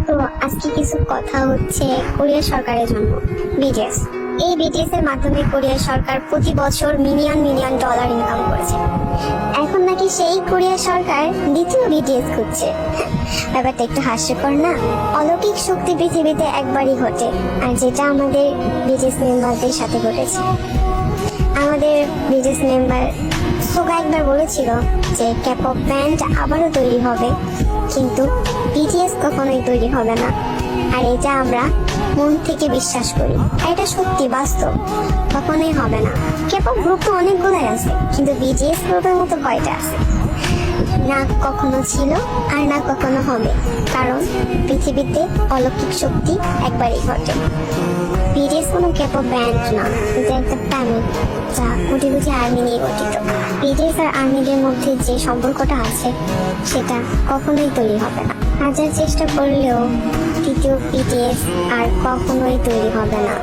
তো আজকে কিছু কথা হচ্ছে কোরিয়া সরকারের জন্য। বিটিএস, এই বিটিএস এর মাধ্যমে কোরিয়া সরকার প্রতি বছর মিলিয়ন মিলিয়ন ডলার ইনকাম করেছে। এখন নাকি সেই কোরিয়া সরকার দ্বিতীয় বিটিএস খুঁজছে। ব্যাপারটা একটু হাস্যকর না? অলৌকিক শক্তি পৃথিবীতে একবারই ঘটে, আর যেটা আমাদের বিটিএস মেম্বারদের সাথে ঘটেছে। আমাদের বিটিএস মেম্বার সোগা একবার বলেছিল যে ক্যাপপ ব্যান্ড আবারও তৈরি হবে, কিন্তু বিটিএস কখনোই তৈরি হবে না। আর এটা আমরা মন থেকে বিশ্বাস করি, আর এটা সত্যি বাস্তব, কখনোই হবে না। ক্যাপপ গ্রুপ তো অনেকগুলাই আছে, কিন্তু বিটিএস গ্রুপের মতো কয়টা আছে? না কখনো ছিল আর না কখনো হবে, কারণ পৃথিবীতে অলৌকিক শক্তি একবারই ঘটে। বিটিএস কোনো ক্যাপপ ব্যান্ড না, এটা একটা ফ্যামিলি যা কোটি কোটি আর্মি নিয়ে গঠিত। বিটিএস আর আর্মিদের মধ্যে যে সম্পর্কটা আছে সেটা কখনোই তৈরি হবে না। হাজার চেষ্টা করলেও তৃতীয় বিটিএস আর কখনোই তৈরি হবে না।